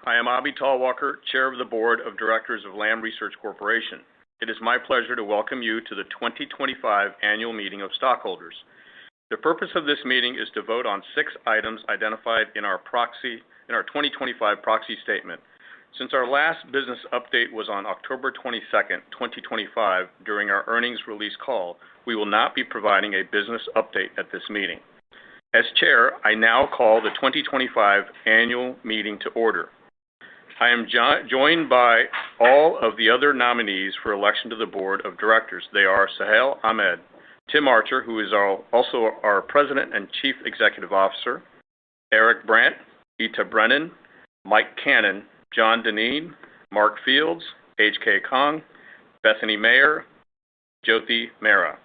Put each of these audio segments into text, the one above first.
I am Abhi Talwalkar, Chair of the Board of Directors of Lam Research Corporation. It is my pleasure to welcome you to the 2025 Annual Meeting of Stockholders. The purpose of this meeting is to vote on 6 items identified in our 2025 proxy statement. Since our last business update was on October 22nd, 2025, during our earnings release call, we will not be providing a business update at this meeting. As Chair, I now call the 2025 Annual Meeting to order. I am joined by all of the other nominees for election to the Board of Directors. They are Sahel Ahmed, Tim Archer, who is also our President and Chief Executive Officer, Eric Brandt, Ita Brennan, Mike Cannon, John Deneen, Mark Fields, H.K. Kong, Bethany Mayer, Jyoti Mehra.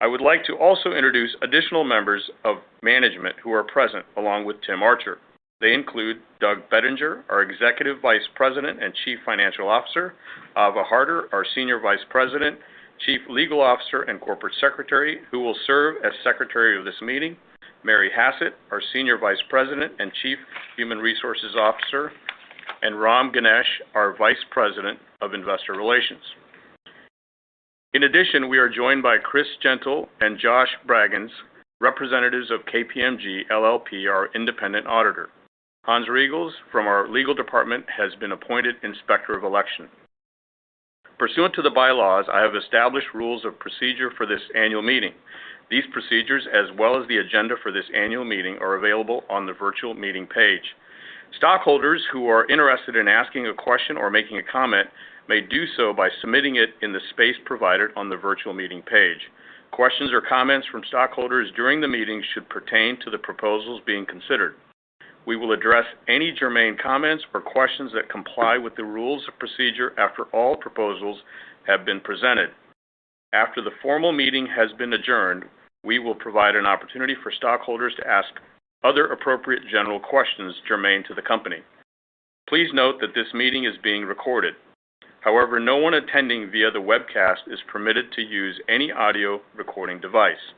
I would like to also introduce additional members of management who are present along with Tim Archer. They include Doug Bettinger, our Executive Vice President and Chief Financial Officer, Ava Harder, our Senior Vice President, Chief Legal Officer and Corporate Secretary, who will serve as Secretary of this meeting, Mary Hassett, our Senior Vice President and Chief Human Resources Officer, and Ram Ganesh, our Vice President of Investor Relations. In addition, we are joined by Chris Gentle and Josh Braggins, representatives of KPMG LLP, our independent auditor. Hans Riegels from our legal department has been appointed Inspector of Election. Pursuant to the bylaws, I have established rules of procedure for this annual meeting. These procedures, as well as the agenda for this annual meeting, are available on the virtual meeting page. Stockholders who are interested in asking a question or making a comment may do so by submitting it in the space provided on the virtual meeting page. Questions or comments from stockholders during the meeting should pertain to the proposals being considered. We will address any germane comments or questions that comply with the rules of procedure after all proposals have been presented. After the formal meeting has been adjourned, we will provide an opportunity for stockholders to ask other appropriate general questions germane to the company. Please note that this meeting is being recorded. However, no one attending via the webcast is permitted to use any audio recording device.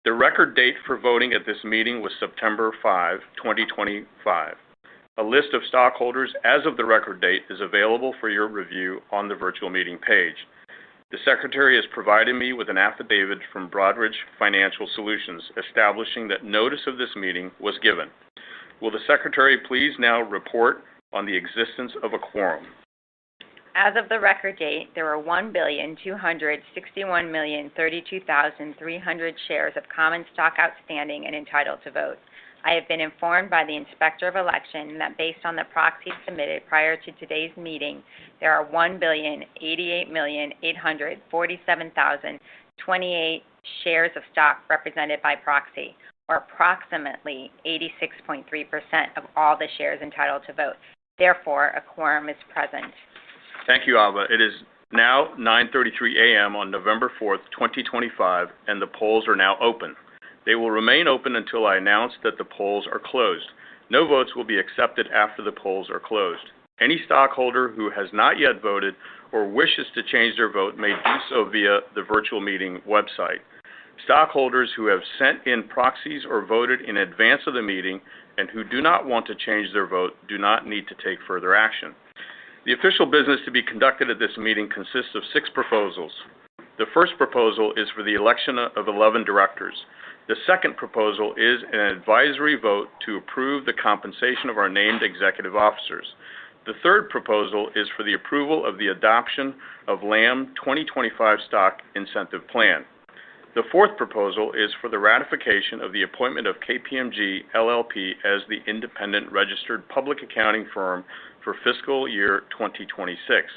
The record date for voting at this meeting was September 5, 2025. A list of stockholders as of the record date is available for your review on the virtual meeting page. The Secretary has provided me with an affidavit from Broadridge Financial Solutions establishing that notice of this meeting was given. Will the Secretary please now report on the existence of a quorum? As of the record date, there were 1,261,032,300 shares of common stock outstanding and entitled to vote. I have been informed by the Inspector of Election that based on the proxies submitted prior to today's meeting, there are 1,088,847,028 shares of stock represented by proxy, or approximately 86.3% of all the shares entitled to vote. Therefore, a quorum is present. Thank you, Ava. It is now 9:33 a.m. on November 4th, 2025, and the polls are now open. They will remain open until I announce that the polls are closed. No votes will be accepted after the polls are closed. Any stockholder who has not yet voted or wishes to change their vote may do so via the virtual meeting website. Stockholders who have sent in proxies or voted in advance of the meeting and who do not want to change their vote do not need to take further action. The official business to be conducted at this meeting consists of 6 proposals. The first proposal is for the election of 11 directors. The second proposal is an advisory vote to approve the compensation of our named executive officers. The third proposal is for the approval of the adoption of Lam 2025 Stock Incentive Plan. The fourth proposal is for the ratification of the appointment of KPMG LLP as the independent registered public accounting firm for fiscal year 2026.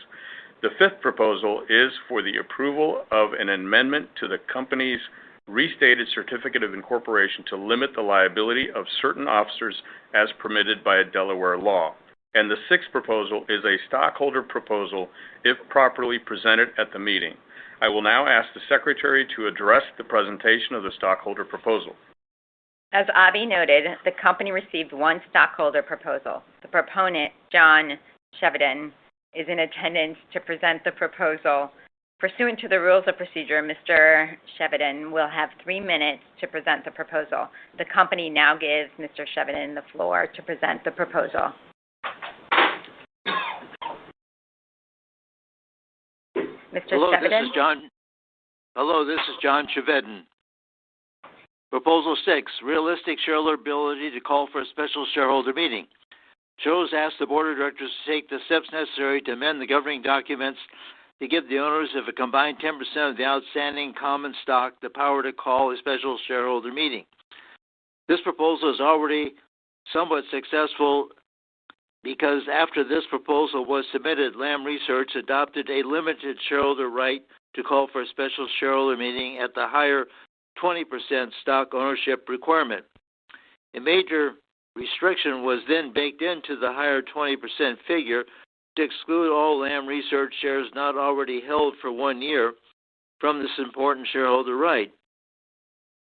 The fifth proposal is for the approval of an amendment to the company's restated certificate of incorporation to limit the liability of certain officers as permitted by a Delaware law. And the sixth proposal is a stockholder proposal if properly presented at the meeting. I will now ask the Secretary to address the presentation of the stockholder proposal. As Abhi noted, the company received one stockholder proposal. The proponent, John Chevedden, is in attendance to present the proposal. Pursuant to the rules of procedure, Mr. Chevedden will have 3 minutes to present the proposal. The company now gives Mr. Chevedden the floor to present the proposal. Mr. Chevedden? Hello, this is John Chevedden. Proposal 6, realistic shareholder ability to call for a special shareholder meeting. Shareholders ask the Board of Directors to take the steps necessary to amend the governing documents to give the owners of a combined 10% of the outstanding common stock the power to call a special shareholder meeting. This proposal is already somewhat successful because after this proposal was submitted, Lam Research adopted a limited shareholder right to call for a special shareholder meeting at the higher 20% stock ownership requirement. A major restriction was then baked into the higher 20% figure to exclude all Lam Research shares not already held for 1 year from this important shareholder right.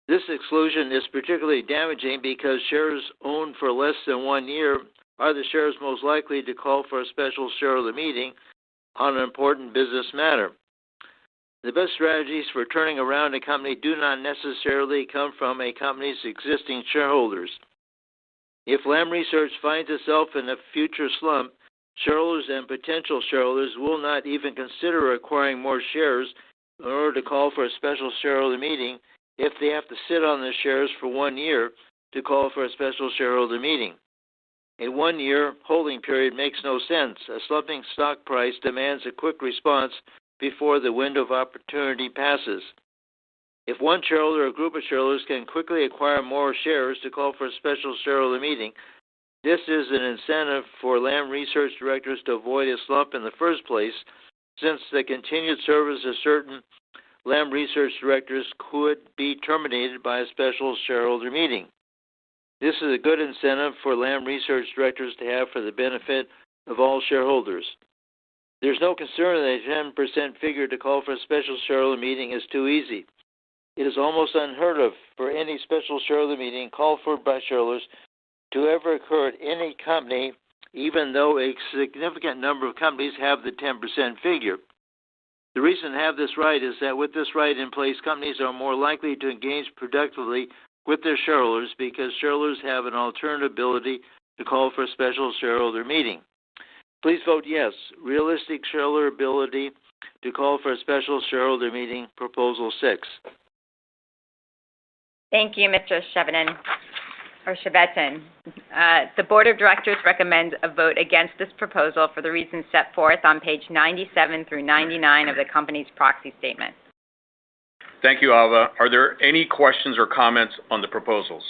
This exclusion is particularly damaging because shares owned for less than 1 year are the shares most likely to call for a special shareholder meeting on an important business matter. The best strategies for turning around a company do not necessarily come from a company's existing shareholders. If Lam Research finds itself in a future slump, shareholders and potential shareholders will not even consider acquiring more shares in order to call for a special shareholder meeting if they have to sit on the shares for 1 year to call for a special shareholder meeting. A 1-year holding period makes no sense. A slumping stock price demands a quick response before the window of opportunity passes. If one shareholder or group of shareholders can quickly acquire more shares to call for a special shareholder meeting, this is an incentive for Lam Research directors to avoid a slump in the first place, since the continued service of certain Lam Research directors could be terminated by a special shareholder meeting. This is a good incentive for Lam Research directors to have for the benefit of all shareholders. There's no concern that a 10% figure to call for a special shareholder meeting is too easy. It is almost unheard of for any special shareholder meeting called for by shareholders to ever occur at any company, even though a significant number of companies have the 10% figure. The reason to have this right is that with this right in place, companies are more likely to engage productively with their shareholders because shareholders have an alternative ability to call for a special shareholder meeting. Please vote yes. Realistic shareholder ability to call for a special shareholder meeting, Proposal 6. Thank you, Mr. Chevedden. The Board of Directors recommends a vote against this proposal for the reasons set forth on page 97 through 99 of the company's proxy statement. Thank you, Ava. Are there any questions or comments on the proposals?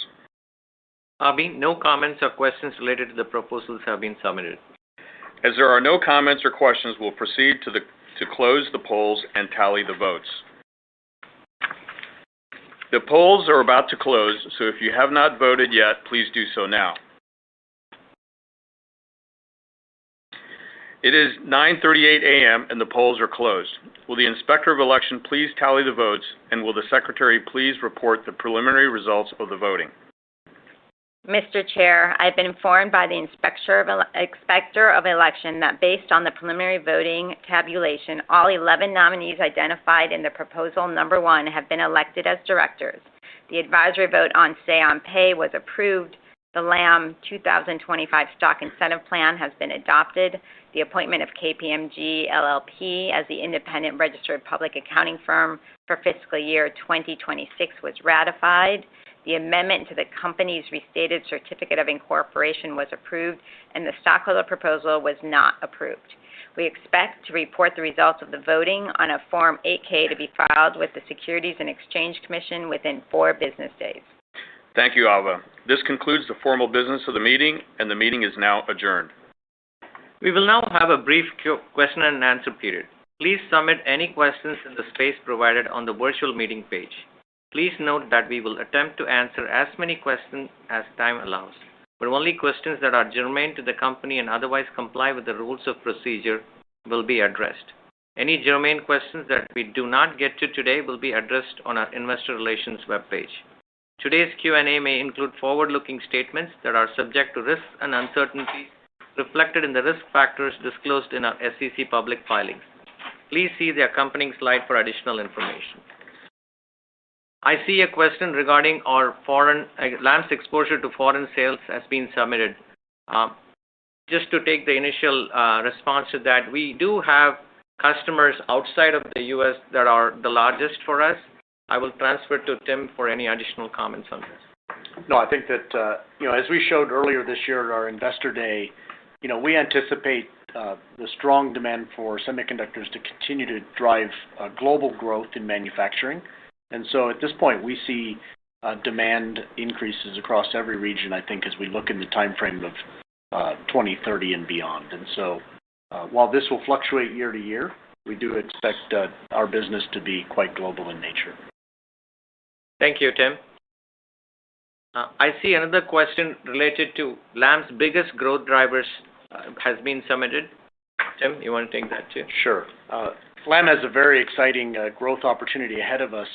Abhi, no comments or questions related to the proposals have been submitted. As there are no comments or questions, we'll proceed to close the polls and tally the votes. The polls are about to close, so if you have not voted yet, please do so now. It is 9:38 a.m. and the polls are closed. Will the Inspector of Election please tally the votes, and will the Secretary please report the preliminary results of the voting? Mr. Chair, I've been informed by the Inspector of Election that based on the preliminary voting tabulation, all 11 nominees identified in the proposal number 1 have been elected as directors. The advisory vote on Say on Pay was approved. The Lam 2025 Stock Incentive Plan has been adopted. The appointment of KPMG LLP as the independent registered public accounting firm for fiscal year 2026 was ratified. The amendment to the company's restated certificate of incorporation was approved, and the stockholder proposal was not approved. We expect to report the results of the voting on a Form 8-K to be filed with the Securities and Exchange Commission within 4 business days. Thank you, Ava. This concludes the formal business of the meeting, and the meeting is now adjourned. We will now have a brief question and answer period. Please submit any questions in the space provided on the virtual meeting page. Please note that we will attempt to answer as many questions as time allows, but only questions that are germane to the company and otherwise comply with the rules of procedure will be addressed. Any germane questions that we do not get to today will be addressed on our Investor Relations webpage. Today's Q&A may include forward-looking statements that are subject to risks and uncertainties reflected in the risk factors disclosed in our SEC public filings. Please see the accompanying slide for additional information. I see a question regarding our Lam's exposure to foreign sales has been submitted. Just to take the initial response to that, we do have customers outside of the U.S. that are the largest for us. I will transfer to Tim for any additional comments on this. No, I think that, as we showed earlier this year at our Investor Day, we anticipate the strong demand for semiconductors to continue to drive global growth in manufacturing. And so at this point, we see demand increases across every region, I think, as we look in the time frame of 2030 and beyond. And so while this will fluctuate year to year, we do expect our business to be quite global in nature. Thank you, Tim. I see another question related to Lam's biggest growth drivers has been submitted. Tim, you want to take that too? Sure. Lam has a very exciting growth opportunity ahead of us.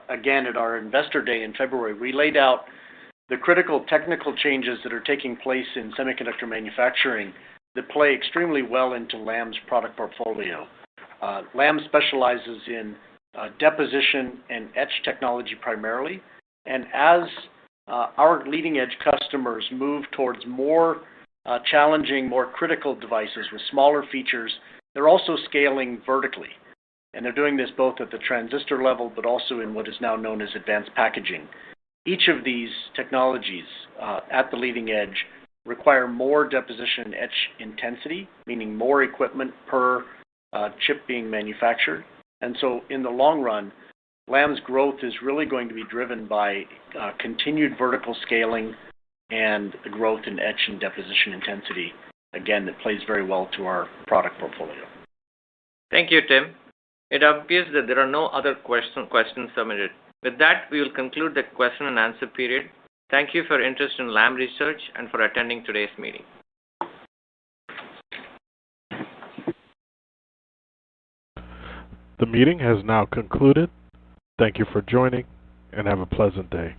Again, at our Investor Day in February, we laid out the critical technical changes that are taking place in semiconductor manufacturing that play extremely well into Lam's product portfolio. Lam specializes in deposition and etch technology primarily, and as our leading-edge customers move towards more challenging, more critical devices with smaller features, they're also scaling vertically. And they're doing this both at the transistor level, but also in what is now known as advanced packaging. Each of these technologies at the leading edge require more deposition and etch intensity, meaning more equipment per chip being manufactured. And so in the long run, Lam's growth is really going to be driven by continued vertical scaling and the growth in etch and deposition intensity, again, that plays very well to our product portfolio. Thank you, Tim. It appears that there are no other questions submitted. With that, we will conclude the question and answer period. Thank you for your interest in Lam Research and for attending today's meeting. The meeting has now concluded. Thank you for joining, and have a pleasant day.